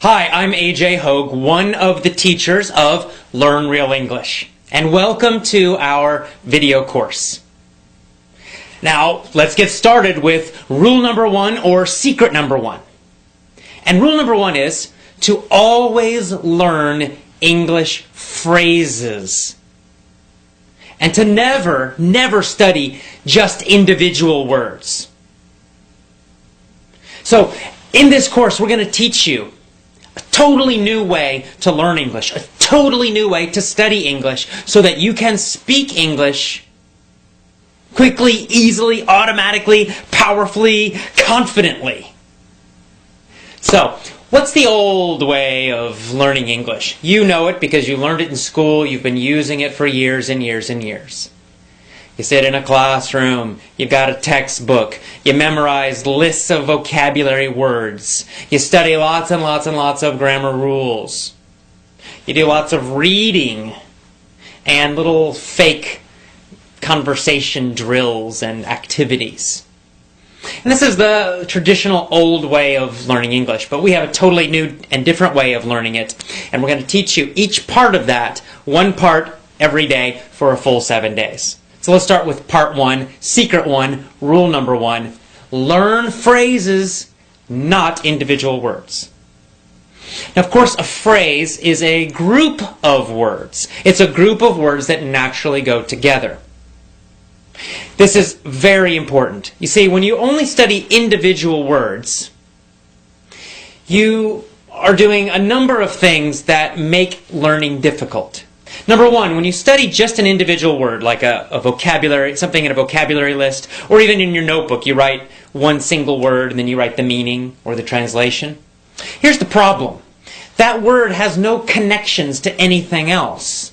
Hi, I'm AJ Hogue, one of the teachers of Learn Real English, and welcome to our video course. Now, let's get started with rule number one, or secret number one. And rule number one is to always learn English phrases. And to never study just individual words. So, in this course, we're going to teach you a totally new way to learn English, a totally new way to study English so that you can speak English quickly, easily, automatically, powerfully, confidently. So, what's the old way of learning English? You know it because you learned it in school, you've been using it for years and years and years. You sit in a classroom, you've got a textbook, you memorize lists of vocabulary words, you study lots and lots and lots of grammar rules, you do lots of reading and little fake conversation drills and activities. And this is the traditional old way of learning English, but we have a totally new and different way of learning it, and we're going to teach you each part of that, one part every day for a full 7 days. So let's start with part one, secret one, rule number one. Learn phrases, not individual words. Now, of course, a phrase is a group of words. It's a group of words that naturally go together. This is very important. You see, when you only study individual words, you are doing a number of things that make learning difficult. Number one, when you study just an individual word, like a vocabulary, something in a vocabulary list, or even in your notebook, you write one single word and then you write the meaning or the translation. Here's the problem. That word has no connections to anything else.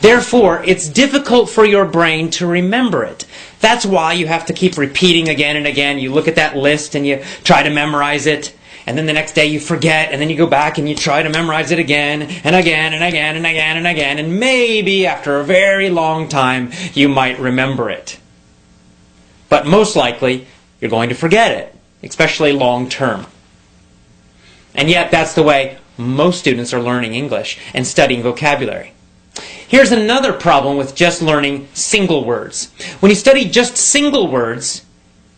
Therefore, it's difficult for your brain to remember it. That's why you have to keep repeating again and again. You look at that list and you try to memorize it. And then the next day you forget, and then you go back and you try to memorize it again, and again, and again, and again, and again, and maybe after a very long time you might remember it. But most likely, you're going to forget it, especially long term. And yet, that's the way most students are learning English and studying vocabulary. Here's another problem with just learning single words. When you study just single words,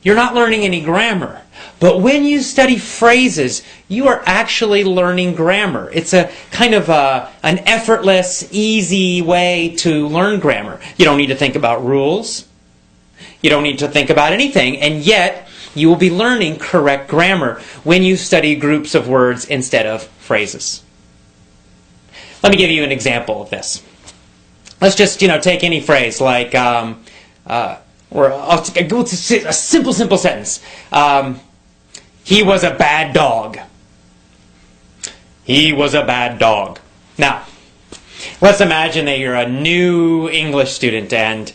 you're not learning any grammar. But when you study phrases, you are actually learning grammar. It's a kind of an effortless, easy way to learn grammar. You don't need to think about rules. You don't need to think about anything. And yet, you will be learning correct grammar when you study groups of words instead of phrases. Let me give you an example of this. Let's just, take any phrase like, or I'll go to a simple sentence. He was a bad dog. He was a bad dog. Now, let's imagine that you're a new English student and,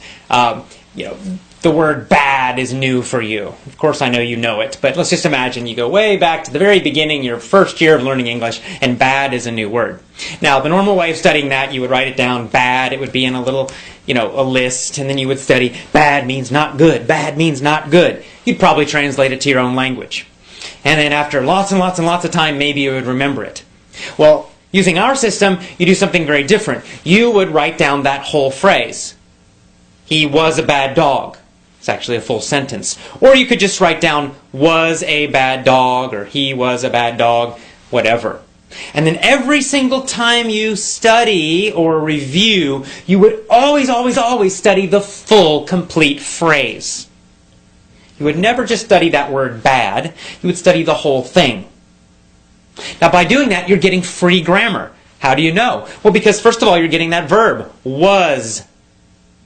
the word bad is new for you. Of course, I know you know it, but let's just imagine you go way back to the very beginning, your first year of learning English, and bad is a new word. Now, the normal way of studying that, you would write it down, bad, it would be in a little, a list, and then you would study, bad means not good, bad means not good. You'd probably translate it to your own language. And then after lots and lots and lots of time, maybe you would remember it. Well, using our system, you do something very different. You would write down that whole phrase. He was a bad dog. It's actually a full sentence. Or you could just write down, was a bad dog, or he was a bad dog, whatever. And then every single time you study or review, you would always study the full, complete phrase. You would never just study that word bad. You would study the whole thing. Now, by doing that, you're getting free grammar. How do you know? Well, because first of all, you're getting that verb, was.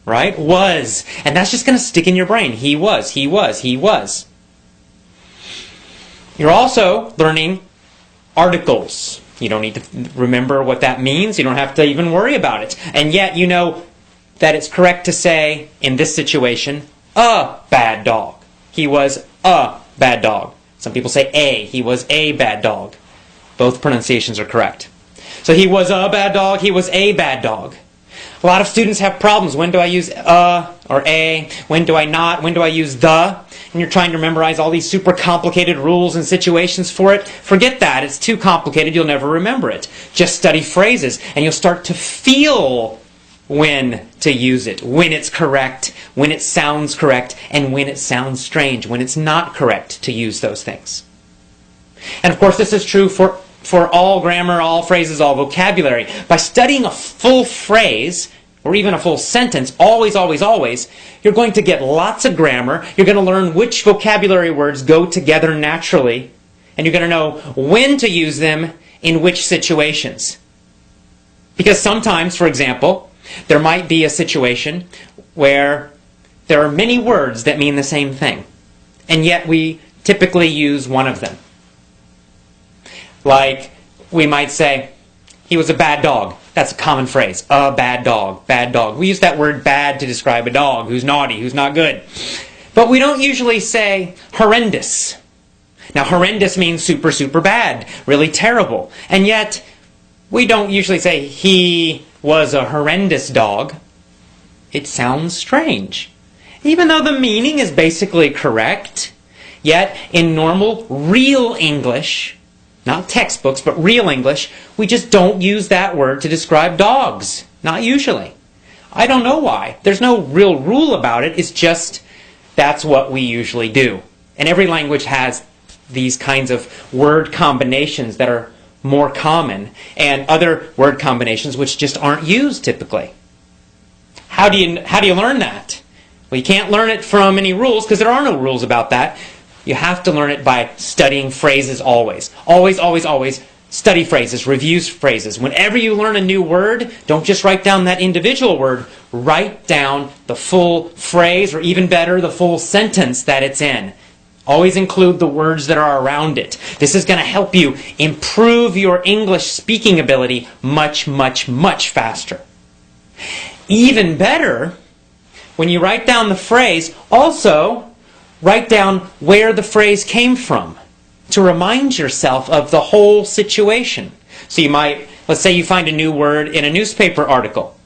Right? Was. And that's just going to stick in your brain. He was, he was, he was. You're also learning articles. You don't need to remember what that means. You don't have to even worry about it. And yet you know that it's correct to say, in this situation, a bad dog. He was a bad dog. Some people say a. He was a bad dog. Both pronunciations are correct. So he was a bad dog. He was a bad dog. A lot of students have problems. When do I use or a? When do I not? When do I use the? and you're trying to memorize all these super complicated rules and situations for it, forget that. It's too complicated. You'll never remember it. Just study phrases, and you'll start to feel when to use it, when it's correct, when it sounds correct, and when it sounds strange, when it's not correct to use those things. And of course, this is true for all grammar, all phrases, all vocabulary. By studying a full phrase, or even a full sentence, always, always, always, you're going to get lots of grammar. You're going to learn which vocabulary words go together naturally, and you're going to know when to use them in which situations. Because sometimes, for example, there might be a situation where there are many words that mean the same thing, and yet we typically use one of them. Like, we might say, he was a bad dog. That's a common phrase. A bad dog. Bad dog. We use that word bad to describe a dog who's naughty, who's not good. But we don't usually say horrendous. Now, horrendous means super, super bad. Really terrible. And yet, we don't usually say he was a horrendous dog. It sounds strange. Even though the meaning is basically correct, yet in normal, real English, not textbooks, but real English, we just don't use that word to describe dogs. Not usually. I don't know why. There's no real rule about it. It's just that's what we usually do. And every language has these kinds of word combinations that are more common, and other word combinations which just aren't used typically. How do you learn that? Well, you can't learn it from any rules, because there are no rules about that. You have to learn it by studying phrases always. Always, always, always study phrases, review phrases. Whenever you learn a new word, don't just write down that individual word. Write down the full phrase, or even better, the full sentence that it's in. Always include the words that are around it. This is going to help you improve your English speaking ability much, much, much faster. Even better, when you write down the phrase, also write down where the phrase came from to remind yourself of the whole situation. So you might, let's say you find a new word in a newspaper article.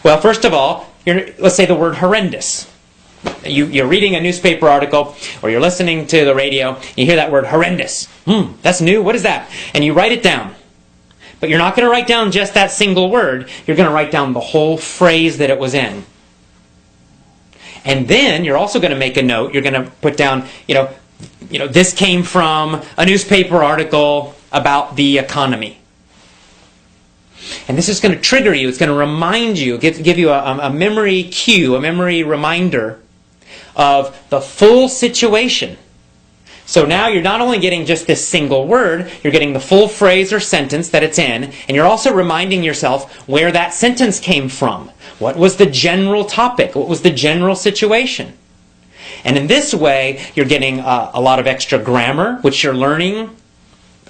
Well, first of all, let's say the word horrendous. You're reading a newspaper article, or you're listening to the radio, and you hear that word horrendous. That's new, what is that? And you write it down. But you're not going to write down just that single word. You're going to write down the whole phrase that it was in. And then you're also going to make a note. You're going to put down, this came from a newspaper article about the economy. And this is going to trigger you. It's going to remind you, give you a memory cue, a memory reminder of the full situation. So now you're not only getting just this single word, you're getting the full phrase or sentence that it's in, and you're also reminding yourself where that sentence came from. What was the general topic? What was the general situation? And in this way, you're getting a lot of extra grammar, which you're learning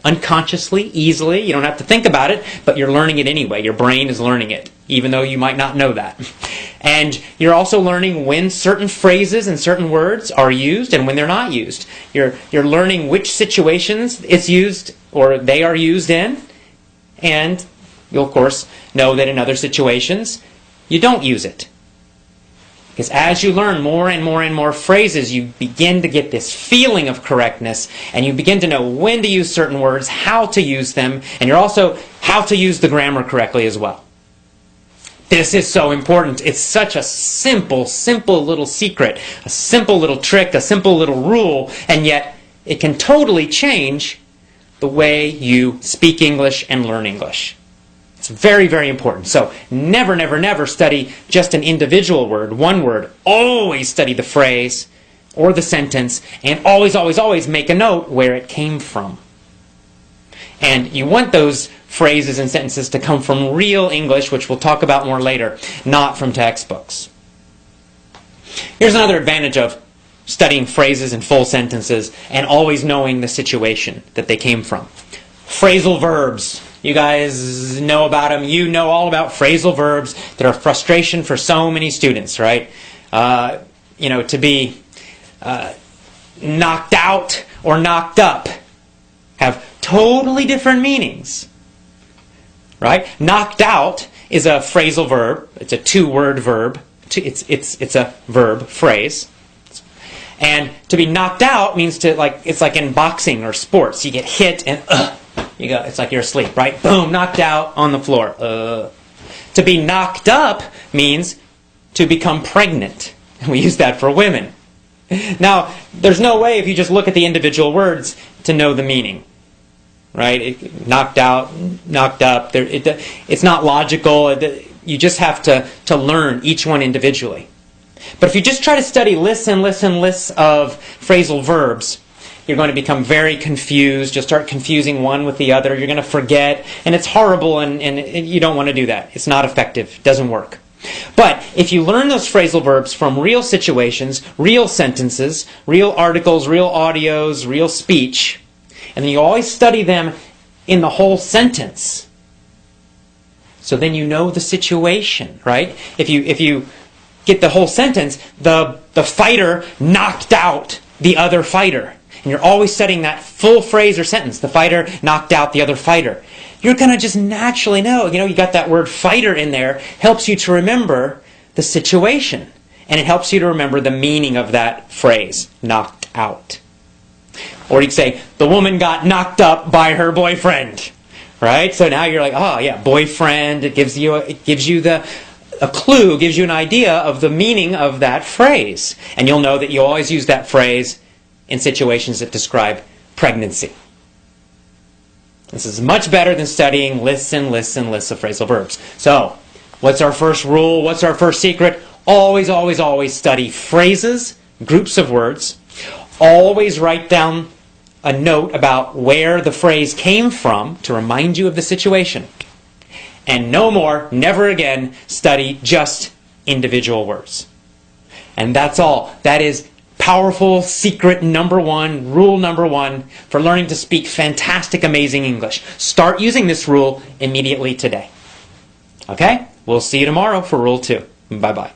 unconsciously, easily. You don't have to think about it, but you're learning it anyway. Your brain is learning it, even though you might not know that. And you're also learning when certain phrases and certain words are used and when they're not used. You're learning which situations it's used or they are used in. And you'll, of course, know that in other situations, you don't use it. Because as you learn more and more and more phrases, you begin to get this feeling of correctness, and you begin to know when to use certain words, how to use them, and you're also how to use the grammar correctly as well. This is so important. It's such a simple little secret, a simple little trick, a simple little rule, and yet it can totally change the way you speak English and learn English. It's very, very important. So never, never, never study just an individual word, one word. Always study the phrase or the sentence, and always, always, always make a note where it came from. And you want those phrases and sentences to come from real English, which we'll talk about more later, not from textbooks. Here's another advantage of studying phrases and full sentences and always knowing the situation that they came from. Phrasal verbs. You guys know about them. You know all about phrasal verbs that are a frustration for so many students, right? To be knocked out or knocked up have totally different meanings, right? Knocked out is a phrasal verb. It's a two-word verb. It's a verb phrase. And to be knocked out means it's like in boxing or sports. You get hit and you go. It's like you're asleep, right? Boom, knocked out on the floor. To be knocked up means to become pregnant. And we use that for women. Now, there's no way if you just look at the individual words to know the meaning. Right? Knocked out, knocked up. It's not logical. You just have to learn each one individually. But if you just try to study lists and lists and lists of phrasal verbs, you're going to become very confused. You'll start confusing one with the other. You're going to forget. And it's horrible, and you don't want to do that. It's not effective. It doesn't work. But if you learn those phrasal verbs from real situations, real sentences, real articles, real audios, real speech, and then you always study them in the whole sentence, so then you know the situation, right? If you get the whole sentence, the fighter knocked out the other fighter. And you're always studying that full phrase or sentence. The fighter knocked out the other fighter. You're going to just naturally know. You got that word fighter in there. Helps you to remember the situation. And it helps you to remember the meaning of that phrase, knocked out. Or you could say, the woman got knocked up by her boyfriend. Right? So now you're like, oh yeah, boyfriend. It gives you a clue, gives you an idea of the meaning of that phrase. And you'll know that you always use that phrase in situations that describe pregnancy. This is much better than studying lists and lists and lists of phrasal verbs. So, what's our first rule? What's our first secret? Always, always, always study phrases, groups of words. Always write down a note about where the phrase came from to remind you of the situation. And no more, never again, study just individual words. And that's all. That is powerful secret number one, rule number one for learning to speak fantastic, amazing English. Start using this rule immediately today. Okay? We'll see you tomorrow for rule 2. Bye-bye.